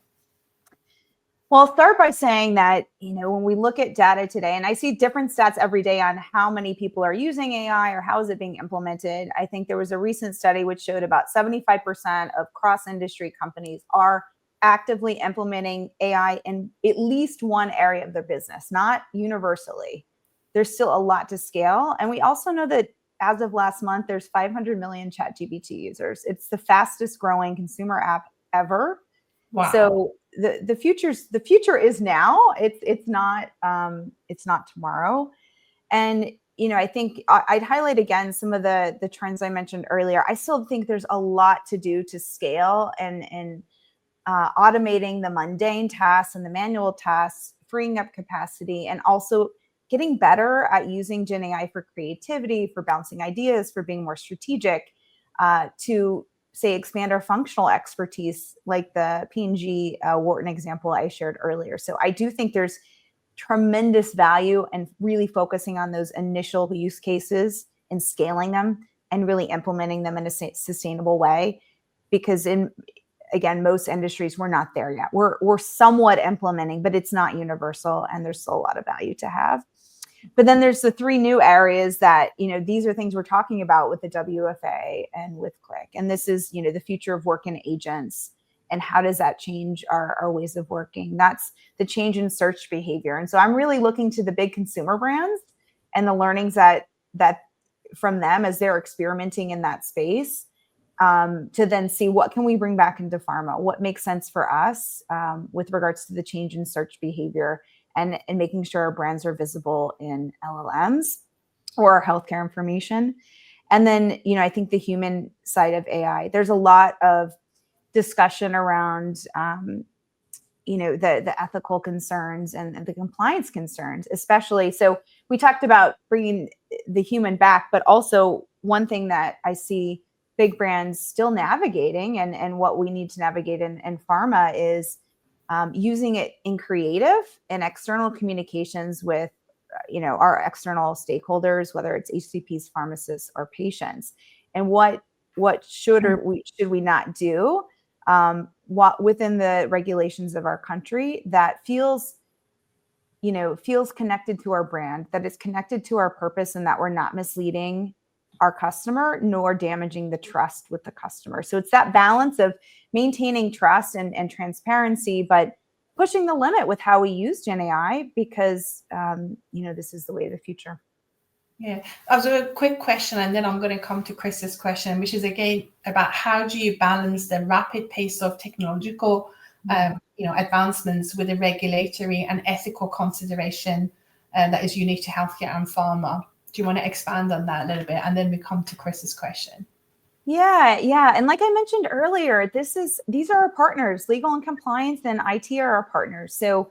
Well, I'll start by saying that, when we look at data today, and I see different stats every day on how many people are using AI or how is it being implemented. I think there was a recent study which showed about 75% of cross-industry companies are actively implementing AI in at least one area of their business, not universally. There's still a lot to scale. And we also know that as of last month, there's 500 million ChatGPT users. It's the fastest growing consumer app ever. Wow. So the future is now. It's not tomorrow. And I think I'd highlight again some of the trends I mentioned earlier. I still think there's a lot to do to scale and automating the mundane tasks and the manual tasks, freeing up capacity, and also getting better at using Gen AI for creativity, for bouncing ideas, for being more strategic, to say expand our functional expertise, like the P&G Wharton example I shared earlier. So I do think there's tremendous value in really focusing on those initial use cases and scaling them and really implementing them in a sustainable way. Because again, most industries, we're not there yet. We're somewhat implementing, but it's not universal, and there's still a lot of value to have. But then there's the 3 new areas that, these are things we're talking about with the WFA and with Click. And this is, the future of work in agents, and how does that change our ways of working? That's the change in search behavior. And so I'm really looking to the big consumer brands and the learnings that from them as they're experimenting in that space, to then see what can we bring back into pharma, what makes sense for us with regards to the change in search behavior, and making sure our brands are visible in LLMs or our healthcare information. And then, I think the human side of AI, there's a lot of discussion around, the ethical concerns and the compliance concerns, especially. So we talked about bringing the human back, but also one thing that I see big brands still navigating, and what we need to navigate in pharma is using it in creative and external communications with, our external stakeholders, whether it's HCPs, pharmacists, or patients, and what should we not do, what within the regulations of our country that feels connected to our brand, that is connected to our purpose, and that we're not misleading our customer nor damaging the trust with the customer. So it's that balance of maintaining trust and transparency, but pushing the limit with how we use Gen AI, because this is the way of the future. Yeah, I was a quick question, and then I'm going to come to Chris's question, which is again about how do you balance the rapid pace of technological advancements with the regulatory and ethical consideration that is unique to healthcare and pharma. Do you want to expand on that a little bit, and then we come to Chris's question? Yeah. And like I mentioned earlier, these are our partners. Legal and compliance and IT are our partners. So,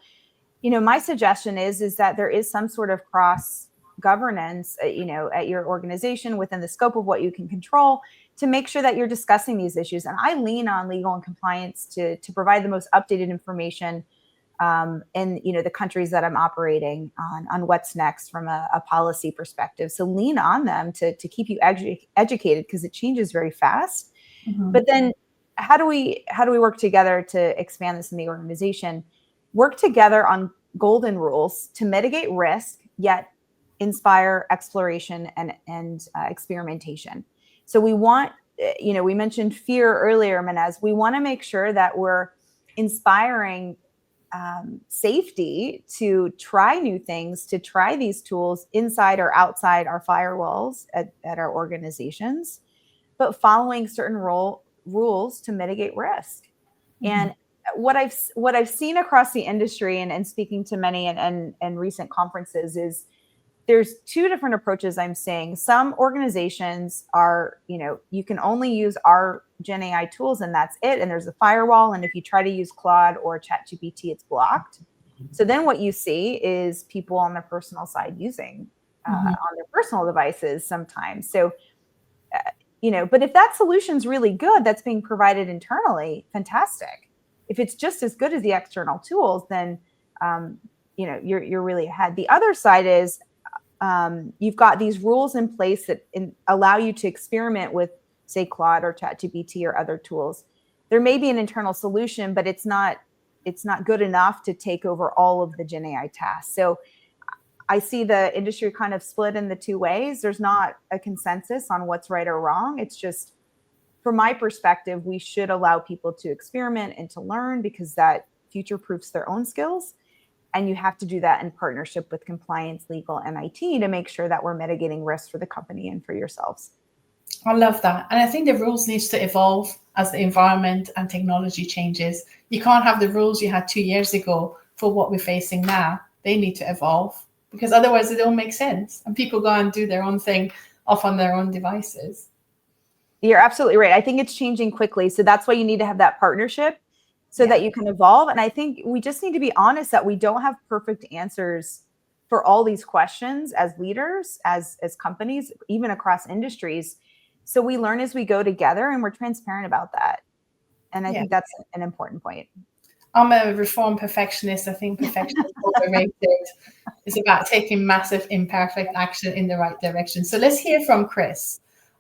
my suggestion is that there is some sort of cross governance, at your organization within the scope of what you can control, to make sure that you're discussing these issues. And I lean on legal and compliance to provide the most updated information in the countries that I'm operating on what's next from a policy perspective. So lean on them to keep you educated, because it changes very fast. Mm-hmm. But then how do we work together to expand this in the organization? Work together on golden rules to mitigate risk, yet inspire exploration and experimentation. So we want, we mentioned fear earlier, Mehrnaz. We want to make sure that we're inspiring safety to try new things, to try these tools inside or outside our firewalls at our organizations, but following certain rules to mitigate risk. Mm-hmm. And what I've seen across the industry and speaking to many and recent conferences is there's 2 different approaches I'm seeing. Some organizations are, you can only use our Gen AI tools and that's it. And there's a firewall. And if you try to use Claude or ChatGPT, it's blocked. So then what you see is people on their personal side using on their personal devices sometimes. So, but if that solution's really good, that's being provided internally, fantastic. If it's just as good as the external tools, then, you're really ahead. The other side is, you've got these rules in place that allow you to experiment with, say, Claude or ChatGPT or other tools. There may be an internal solution, but it's not good enough to take over all of the Gen AI tasks. So I see the industry kind of split in the 2 ways. There's not a consensus on what's right or wrong. It's just, from my perspective, we should allow people to experiment and to learn, because that future-proofs their own skills. And you have to do that in partnership with compliance, legal, and IT to make sure that we're mitigating risk for the company and for yourselves. I love that. And I think the rules need to evolve as the environment and technology changes. You can't have the rules you had 2 years ago for what we're facing now. They need to evolve, because otherwise they don't make sense. And people go and do their own thing off on their own devices. You're absolutely right. I think it's changing quickly. So that's why you need to have that partnership, so that you can evolve. And I think we just need to be honest that we don't have perfect answers for all these questions as leaders, as companies, even across industries. So we learn as we go together, and we're transparent about that. And I think that's an important point. I'm a reformed perfectionist. I think perfection is overrated. It's about taking massive imperfect action in the right direction. So let's hear from Chris.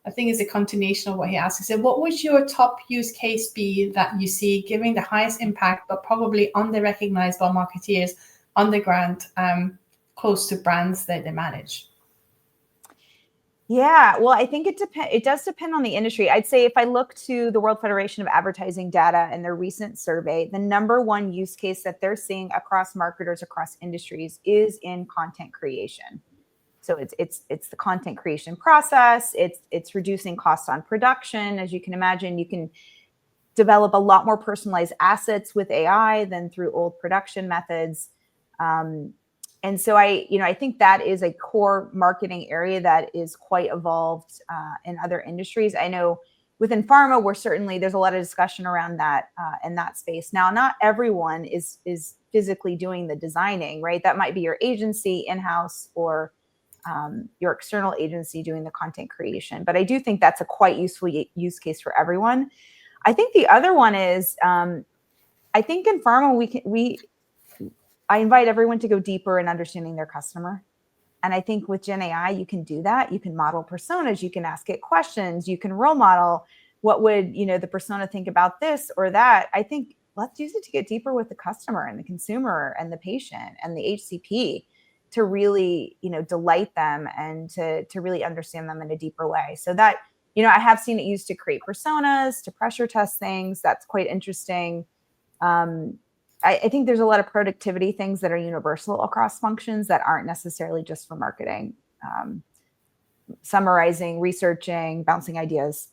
I think is a continuation of what he asked. He said, what would your top use case be that you see giving the highest impact, but probably under-recognized by marketeers on the ground, close to brands that they manage? Yeah, well, I think it does depend on the industry. I'd say if I look to the World Federation of Advertising data and their recent survey, the number one use case that they're seeing across marketers, across industries, is in content creation. So it's the content creation process. It's reducing costs on production. As you can imagine, you can develop a lot more personalized assets with AI than through old production methods. And so I think that is a core marketing area that is quite evolved in other industries. I know within pharma, there's a lot of discussion around that in that space. Now, not everyone is physically doing the designing, right? That might be your agency in-house or your external agency doing the content creation. But I do think that's a quite useful use case for everyone. I think the other one is, I think in pharma, I invite everyone to go deeper in understanding their customer. And I think with Gen AI, you can do that. You can model personas, you can ask it questions, you can role model what would, the persona think about this or that. I think let's use it to get deeper with the customer and the consumer and the patient and the HCP to really, delight them and to really understand them in a deeper way. So that, I have seen it used to create personas, to pressure test things. That's quite interesting. I think there's a lot of productivity things that are universal across functions that aren't necessarily just for marketing. Summarizing, researching, bouncing ideas.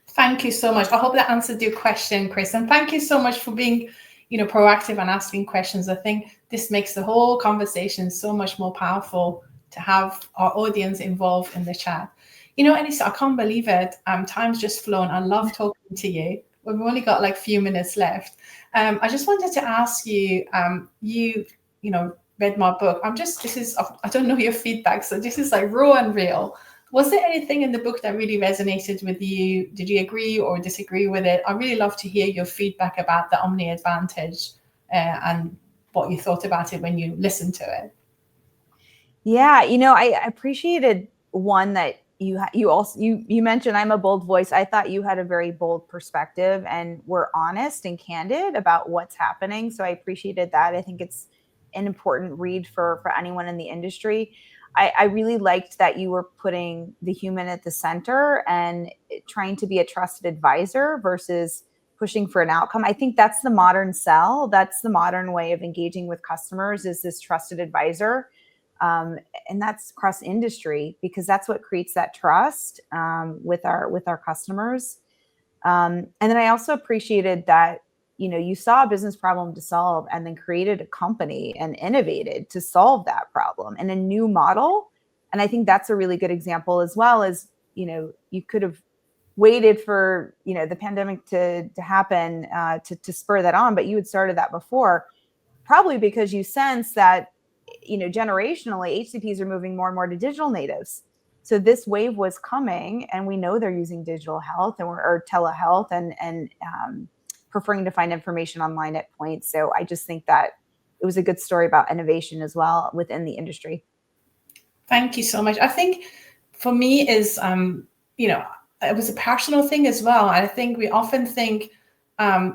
Thank you so much. I hope that answered your question, Chris. And thank you so much for being, proactive and asking questions. I think this makes the whole conversation so much more powerful to have our audience involved in the chat. Alyssa, I can't believe it. Time's just flown. I love talking to you. We've only got like a few minutes left. I just wanted to ask you, you read my book. I don't know your feedback, so this is like raw and real. Was there anything in the book that really resonated with you? Did you agree or disagree with it? I'd really love to hear your feedback about the Omni Advantage and what you thought about it when you listened to it. Yeah, I appreciated one that you mentioned I'm a bold voice. I thought you had a very bold perspective and were honest and candid about what's happening. So I appreciated that. I think it's an important read for anyone in the industry. I really liked that you were putting the human at the center and trying to be a trusted advisor versus pushing for an outcome. I think that's the modern sell. That's the modern way of engaging with customers, is this trusted advisor. And that's cross industry, because that's what creates that trust with our customers. And then I also appreciated that, you saw a business problem to solve and then created a company and innovated to solve that problem in a new model. And I think that's a really good example, as well as, you could have waited for, the pandemic to happen to spur that on, but you had started that before, probably because you sense that, generationally, HCPs are moving more and more to digital natives. So this wave was coming, and we know they're using digital health or telehealth and preferring to find information online at points. So I just think that it was a good story about innovation as well within the industry. Thank you so much. I think for me is, it was a personal thing as well. I think we often think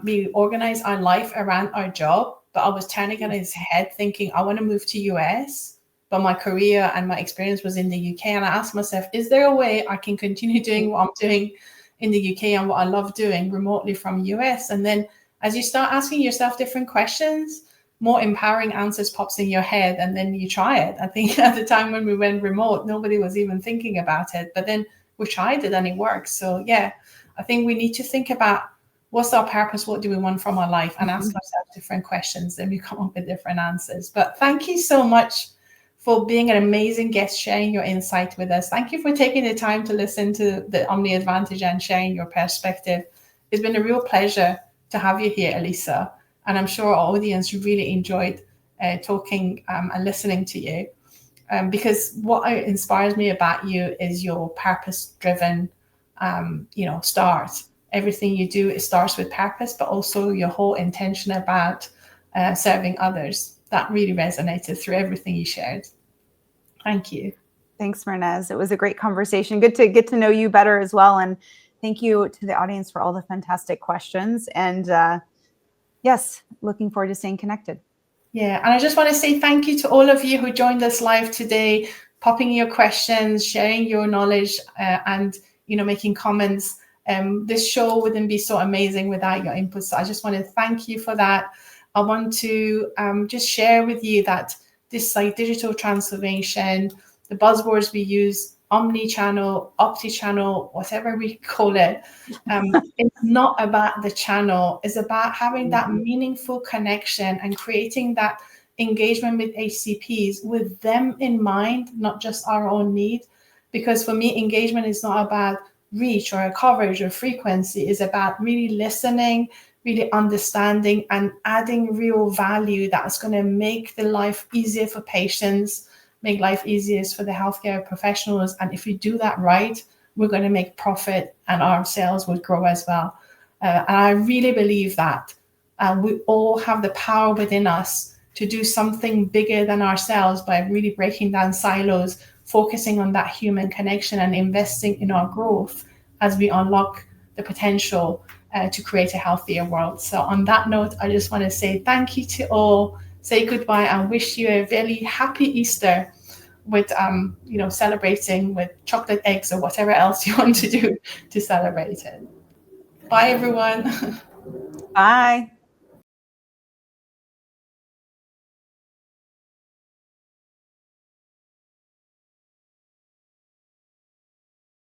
we organize our life around our job, but I was turning on his head thinking, I want to move to US, but my career and my experience was in the UK. And I asked myself, is there a way I can continue doing what I'm doing in the UK and what I love doing remotely from US? And then as you start asking yourself different questions, more empowering answers pops in your head, and then you try it. I think at the time when we went remote, nobody was even thinking about it, but then we tried it and it works. So yeah, I think we need to think about what's our purpose, what do we want from our life, and ask ourselves different questions, then we come up with different answers. But thank you so much for being an amazing guest, sharing your insight with us. Thank you for taking the time to listen to the Omni Advantage and sharing your perspective. It's been a real pleasure to have you here, Alyssa. And I'm sure our audience really enjoyed talking and listening to you. Because what inspires me about you is your purpose-driven, start. Everything you do, it starts with purpose, but also your whole intention about serving others. That really resonated through everything you shared. Thank you. Thanks, Mehrnaz. It was a great conversation. Good to get to know you better as well. And thank you to the audience for all the fantastic questions. And yes, looking forward to staying connected. Yeah, and I just want to say thank you to all of you who joined us live today, popping your questions, sharing your knowledge, and making comments. This show wouldn't be so amazing without your input. So I just want to thank you for that. I want to just share with you that this digital transformation, the buzzwords we use, omni-channel, opti-channel, whatever we call it, it's not about the channel. It's about having that meaningful connection and creating that engagement with HCPs with them in mind, not just our own need. Because for me, engagement is not about reach or coverage or frequency. It's about really listening, really understanding, and adding real value that's going to make the life easier for patients, make life easier for the healthcare professionals. And if we do that right, we're going to make profit and our sales will grow as well. And I really believe that we all have the power within us to do something bigger than ourselves by really breaking down silos, focusing on that human connection and investing in our growth as we unlock the potential to create a healthier world. So on that note, I just want to say thank you to all, say goodbye, and wish you a very happy Easter with celebrating with chocolate eggs or whatever else you want to do to celebrate it. Bye everyone. Bye.